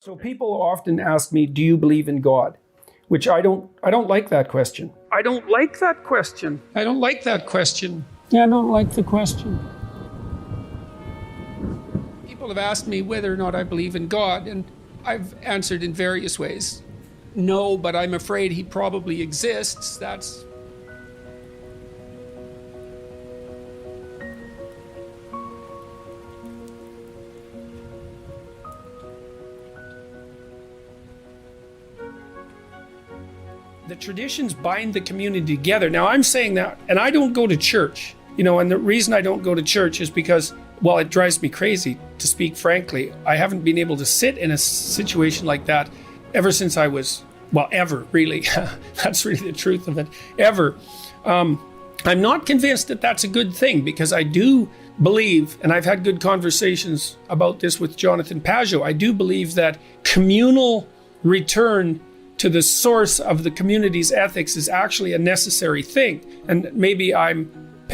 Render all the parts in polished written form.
So people often ask me, do you believe in God? Which I don't like that question. I don't like that question. I don't like that question. Yeah, I don't like the question. People have asked me whether or not I believe in God, and I've answered in various ways. No, but I'm afraid he probably exists. That's... The traditions bind the community together. Now, I'm saying that, and I don't go to church, and the reason I don't go to church is because, well, it drives me crazy, to speak frankly. I haven't been able to sit in a situation like that ever since I was, well, ever, really. That's really the truth of it, ever. I'm not convinced that that's a good thing, because I do believe, and I've had good conversations about this with Jonathan Pageau, I do believe that communal return to the source of the community's ethics is actually a necessary thing. And maybe I'm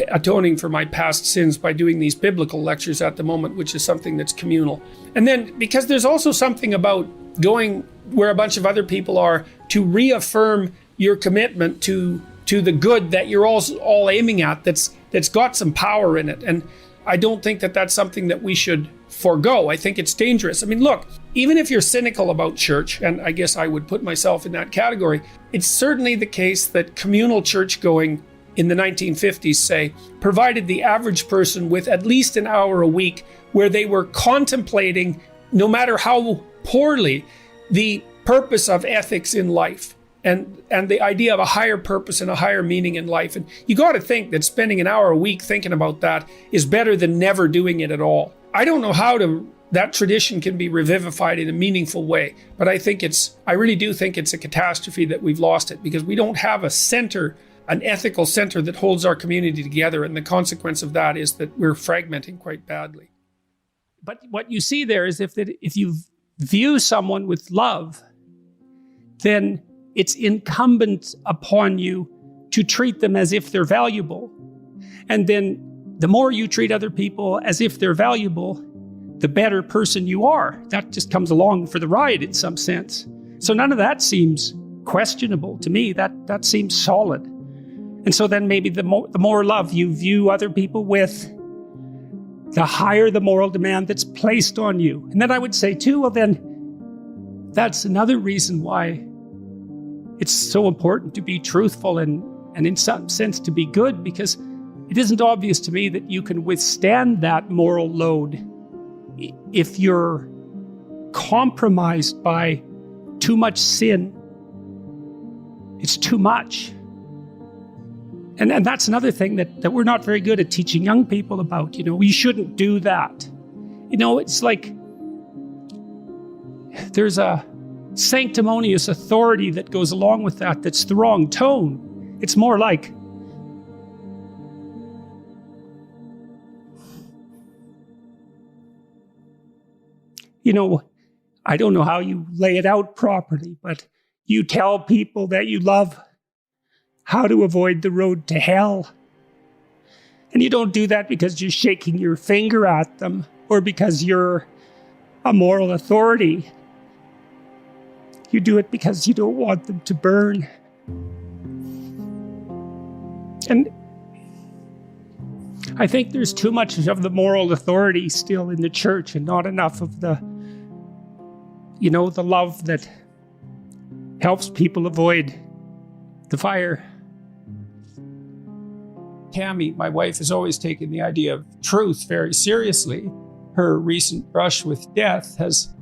atoning for my past sins by doing these biblical lectures at the moment, which is something that's communal. And then, because there's also something about going where a bunch of other people are to reaffirm your commitment to the good that you're all aiming at, that's got some power in it. And I don't think that that's something that we should forego. I think it's dangerous. I mean, look, even if you're cynical about church, and I guess I would put myself in that category, it's certainly the case that communal church going in the 1950s, say, provided the average person with at least an hour a week where they were contemplating, no matter how poorly, the purpose of ethics in life and the idea of a higher purpose and a higher meaning in life. And you got to think that spending an hour a week thinking about that is better than never doing it at all. I don't know how that tradition can be revivified in a meaningful way, but I really do think it's a catastrophe that we've lost it, because we don't have a center, an ethical center that holds our community together. And the consequence of that is that we're fragmenting quite badly. But what you see there is if you view someone with love, then it's incumbent upon you to treat them as if they're valuable. And then the more you treat other people as if they're valuable, the better person you are. That just comes along for the ride in some sense. So none of that seems questionable to me. That seems solid. And so then maybe the more love you view other people with, the higher the moral demand that's placed on you. And then I would say too, well then, that's another reason why it's so important to be truthful and in some sense to be good, because it isn't obvious to me that you can withstand that moral load if you're compromised by too much sin. It's too much. And that's another thing that we're not very good at teaching young people about. We shouldn't do that. It's like there's a sanctimonious authority that goes along with that that's the wrong tone. It's more like, I don't know how you lay it out properly, but you tell people that you love how to avoid the road to hell. And you don't do that because you're shaking your finger at them or because you're a moral authority. You do it because you don't want them to burn. And I think there's too much of the moral authority still in the church and not enough of the love that helps people avoid the fire. Tammy, my wife, has always taken the idea of truth very seriously. Her recent brush with death has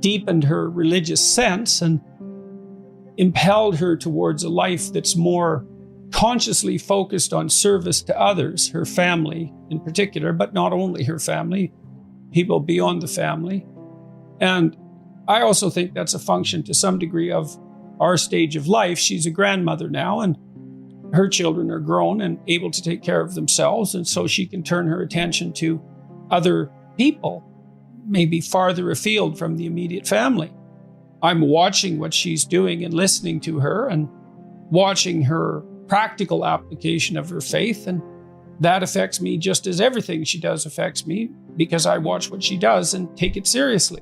deepened her religious sense and impelled her towards a life that's more consciously focused on service to others, her family in particular, but not only her family, people beyond the family. And I also think that's a function to some degree of our stage of life. She's a grandmother now, and her children are grown and able to take care of themselves, and so she can turn her attention to other people, maybe farther afield from the immediate family. I'm watching what she's doing and listening to her and watching her practical application of her faith, and that affects me just as everything she does affects me, because I watch what she does and take it seriously.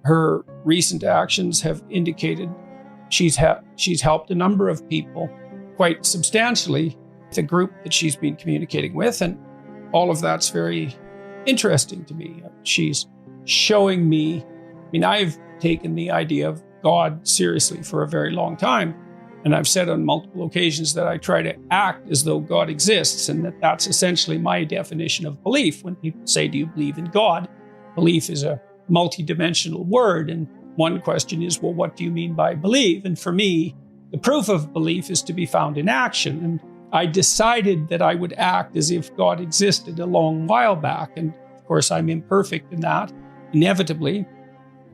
her recent actions have indicated she's helped a number of people quite substantially, the group that she's been communicating with, and all of that's very interesting to me. She's showing me, I've taken the idea of God seriously for a very long time, and I've said on multiple occasions that I try to act as though God exists, and that's essentially my definition of belief. When people say, do you believe in God? Belief is a multidimensional word, and one question is, well, what do you mean by believe? And for me, the proof of belief is to be found in action. And I decided that I would act as if God existed a long while back. And of course, I'm imperfect in that, inevitably.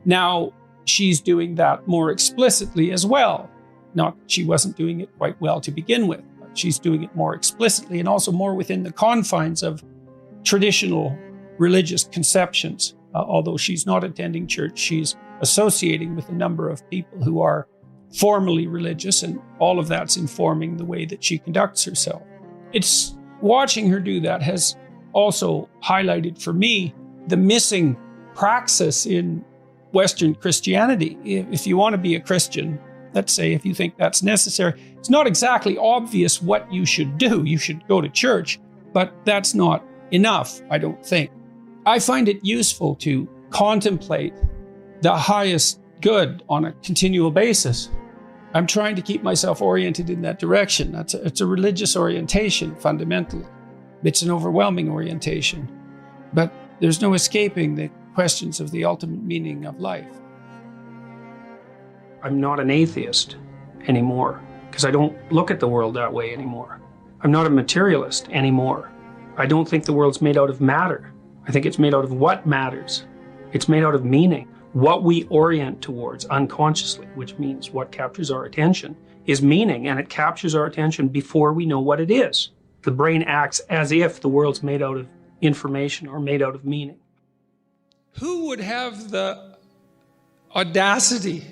Now, she's doing that more explicitly as well. Not that she wasn't doing it quite well to begin with, but she's doing it more explicitly and also more within the confines of traditional religious conceptions. Although she's not attending church, she's associating with a number of people who are formally religious, and all of that's informing the way that she conducts herself. It's watching her do that has also highlighted for me the missing praxis in Western Christianity. If you want to be a Christian, let's say, if you think that's necessary, it's not exactly obvious what you should do. You should go to church, but that's not enough, I don't think. I find it useful to contemplate the highest good on a continual basis. I'm trying to keep myself oriented in that direction. It's a religious orientation, fundamentally. It's an overwhelming orientation. But there's no escaping the questions of the ultimate meaning of life. I'm not an atheist anymore, because I don't look at the world that way anymore. I'm not a materialist anymore. I don't think the world's made out of matter. I think it's made out of what matters. It's made out of meaning. What we orient towards unconsciously, which means what captures our attention, is meaning, and it captures our attention before we know what it is. The brain acts as if the world's made out of information or made out of meaning. Who would have the audacity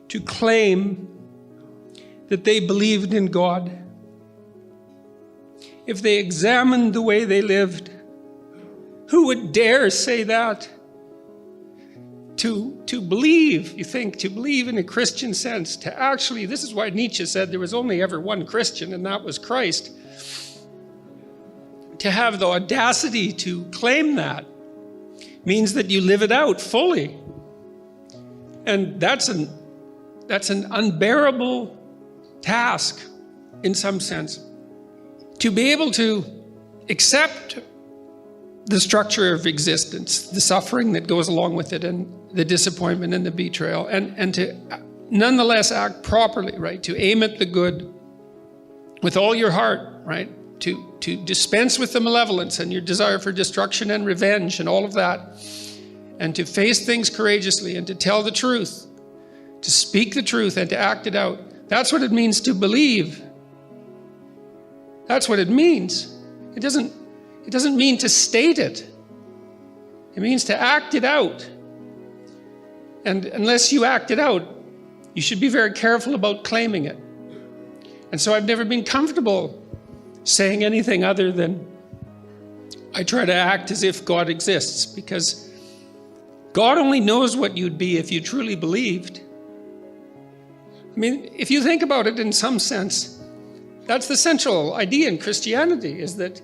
to claim that they believed in God if they examined the way they lived? Who would dare say that? To believe, you think, to believe in a Christian sense, to actually, this is why Nietzsche said there was only ever one Christian, and that was Christ. To have the audacity to claim that means that you live it out fully. And that's an unbearable task, in some sense. To be able to accept the structure of existence, the suffering that goes along with it, and the disappointment and the betrayal, and to nonetheless act properly, right? To aim at the good with all your heart, right? To dispense with the malevolence and your desire for destruction and revenge and all of that, and to face things courageously and to tell the truth, to speak the truth and to act it out. That's what it means to believe. That's what it means. It doesn't mean to state it. It means to act it out. And unless you act it out, you should be very careful about claiming it. And so I've never been comfortable saying anything other than I try to act as if God exists, because God only knows what you'd be if you truly believed. I mean, if you think about it in some sense, that's the central idea in Christianity, is that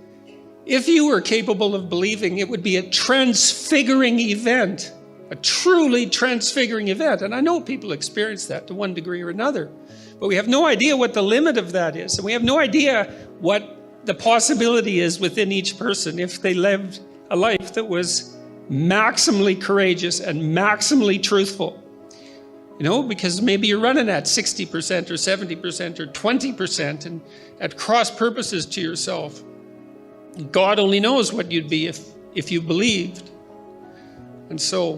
if you were capable of believing, it would be a transfiguring event, a truly transfiguring event. And I know people experience that to one degree or another, but we have no idea what the limit of that is. And we have no idea what the possibility is within each person if they lived a life that was maximally courageous and maximally truthful. You know, because maybe you're running at 60% or 70% or 20% and at cross purposes to yourself. God only knows what you'd be if you believed. And so,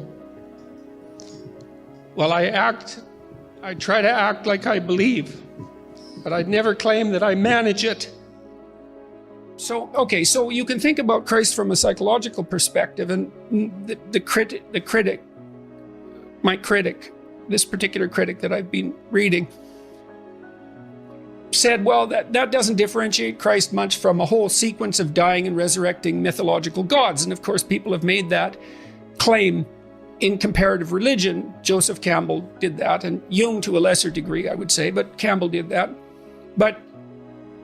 while I try to act like I believe, but I'd never claim that I manage it. So you can think about Christ from a psychological perspective, and the critic, my critic, this particular critic that I've been reading, said, well, that doesn't differentiate Christ much from a whole sequence of dying and resurrecting mythological gods. And of course, people have made that claim in comparative religion, Joseph Campbell did that, and Jung to a lesser degree, I would say, but Campbell did that. But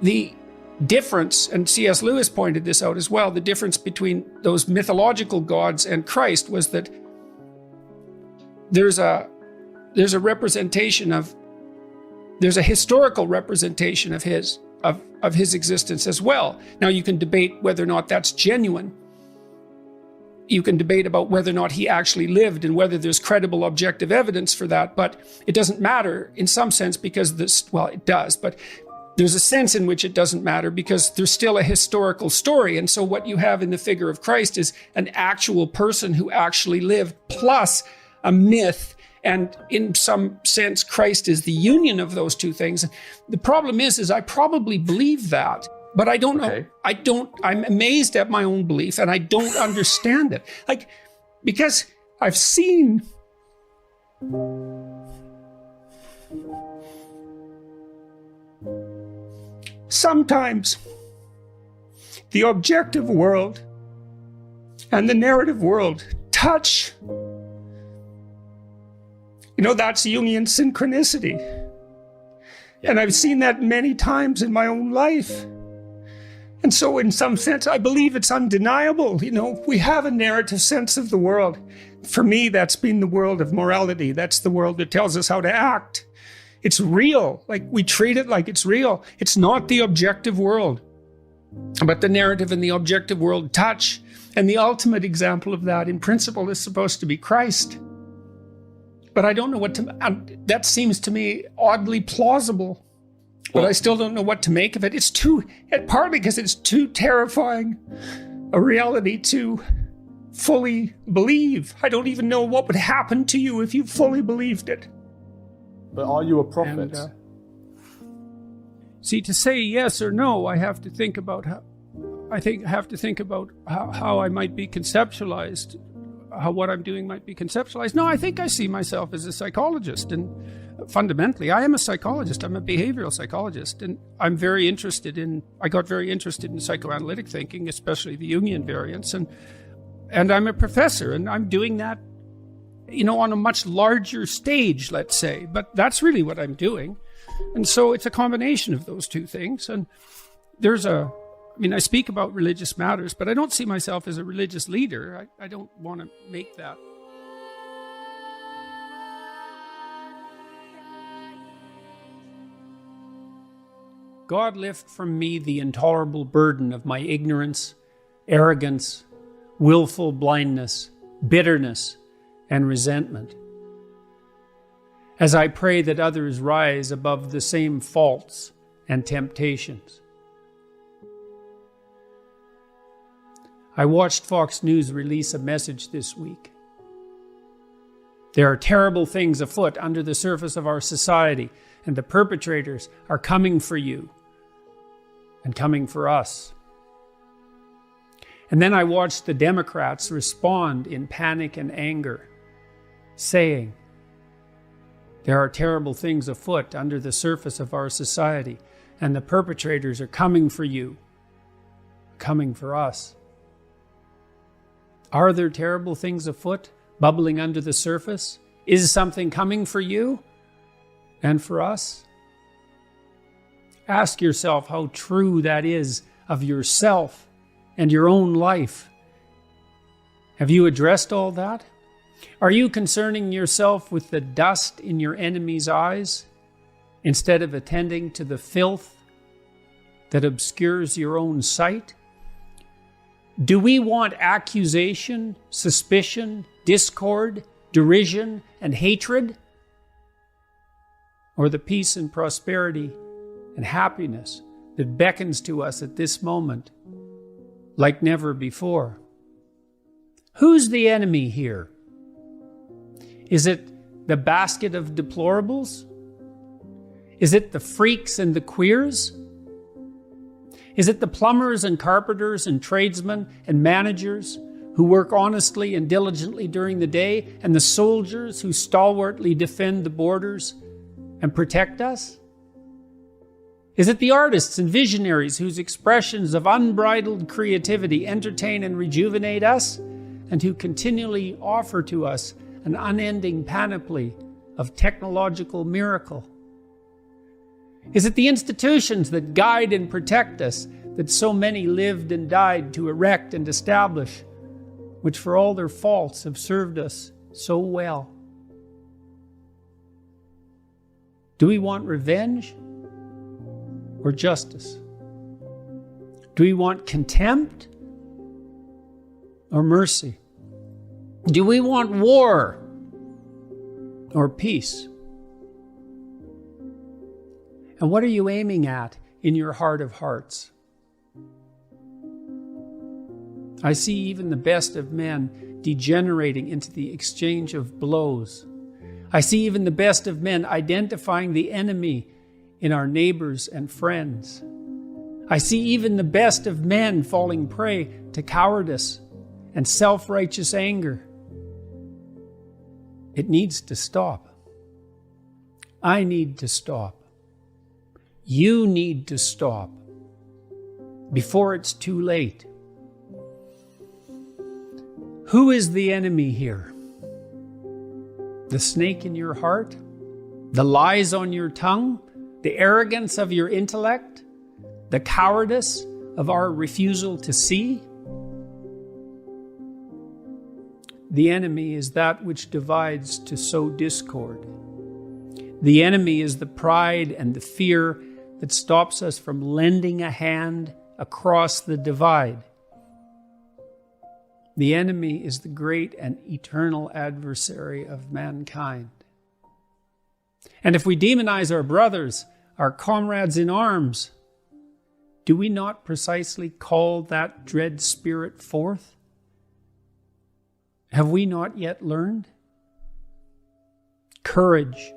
the difference, and C.S. Lewis pointed this out as well, the difference between those mythological gods and Christ was that there's a representation of, there's a historical representation of his existence as well. Now you can debate whether or not that's genuine. You can debate about whether or not he actually lived and whether there's credible objective evidence for that, but it doesn't matter in some sense because this, well, it does, but there's a sense in which it doesn't matter because there's still a historical story. And so what you have in the figure of Christ is an actual person who actually lived plus a myth. And in some sense, Christ is the union of those two things. The problem is I probably believe that, but I don't know. I'm amazed at my own belief and I don't understand it. Like, because I've seen sometimes the objective world and the narrative world touch. You know, that's Jungian synchronicity. Yeah. And I've seen that many times in my own life. And so in some sense, I believe it's undeniable. You know, we have a narrative sense of the world. For me, that's been the world of morality. That's the world that tells us how to act. It's real. Like, we treat it like it's real. It's not the objective world. But the narrative and the objective world touch. And the ultimate example of that, in principle, is supposed to be Christ. But I don't know what to, that seems to me oddly plausible. But I still don't know what to make of it. It's partly because it's too terrifying a reality to fully believe. I don't even know what would happen to you if you fully believed it. But are you a prophet? See, to say yes or no, I have to think about how I might be conceptualized, how what I'm doing might be conceptualized. No, I think I see myself as a psychologist, and fundamentally, I am a psychologist. I'm a behavioral psychologist, and I got very interested in psychoanalytic thinking, especially the Jungian variants, and I'm a professor, and I'm doing that, you know, on a much larger stage, let's say, but that's really what I'm doing. And so it's a combination of those two things. And I speak about religious matters, but I don't see myself as a religious leader. I don't want to make that. God, lift from me the intolerable burden of my ignorance, arrogance, willful blindness, bitterness, and resentment. As I pray that others rise above the same faults and temptations. I watched Fox News release a message this week. There are terrible things afoot under the surface of our society, and the perpetrators are coming for you and coming for us. And then I watched the Democrats respond in panic and anger, saying, there are terrible things afoot under the surface of our society, and the perpetrators are coming for you, coming for us. Are there terrible things afoot, bubbling under the surface? Is something coming for you and for us? Ask yourself how true that is of yourself and your own life. Have you addressed all that? Are you concerning yourself with the dust in your enemy's eyes instead of attending to the filth that obscures your own sight? Do we want accusation, suspicion, discord, derision, and hatred? Or the peace and prosperity and happiness that beckons to us at this moment like never before? Who's the enemy here? Is it the basket of deplorables? Is it the freaks and the queers? Is it the plumbers and carpenters and tradesmen and managers who work honestly and diligently during the day, and the soldiers who stalwartly defend the borders and protect us? Is it the artists and visionaries whose expressions of unbridled creativity entertain and rejuvenate us, and who continually offer to us an unending panoply of technological miracle? Is it the institutions that guide and protect us, that so many lived and died to erect and establish, which for all their faults have served us so well? Do we want revenge or justice? Do we want contempt or mercy? Do we want war or peace? And what are you aiming at in your heart of hearts? I see even the best of men degenerating into the exchange of blows. I see even the best of men identifying the enemy in our neighbors and friends. I see even the best of men falling prey to cowardice and self-righteous anger. It needs to stop. I need to stop. You need to stop before it's too late. Who is the enemy here? The snake in your heart? The lies on your tongue? The arrogance of your intellect? The cowardice of our refusal to see? The enemy is that which divides to sow discord. The enemy is the pride and the fear that stops us from lending a hand across the divide. The enemy is the great and eternal adversary of mankind. And if we demonize our brothers, our comrades in arms, do we not precisely call that dread spirit forth? Have we not yet learned? Courage,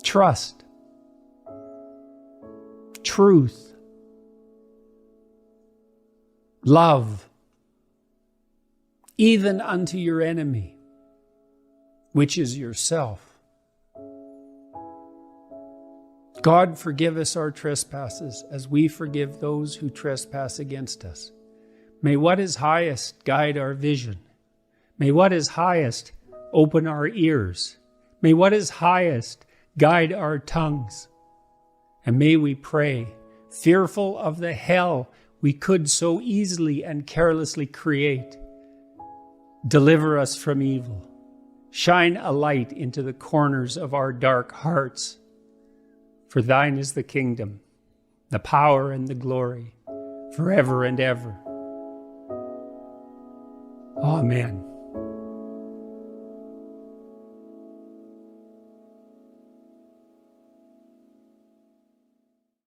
trust, truth, love, even unto your enemy, which is yourself. God, forgive us our trespasses as we forgive those who trespass against us. May what is highest guide our vision. May what is highest open our ears. May what is highest guide our tongues. And may we pray, fearful of the hell we could so easily and carelessly create, deliver us from evil. Shine a light into the corners of our dark hearts. For thine is the kingdom, the power and the glory, forever and ever. Amen.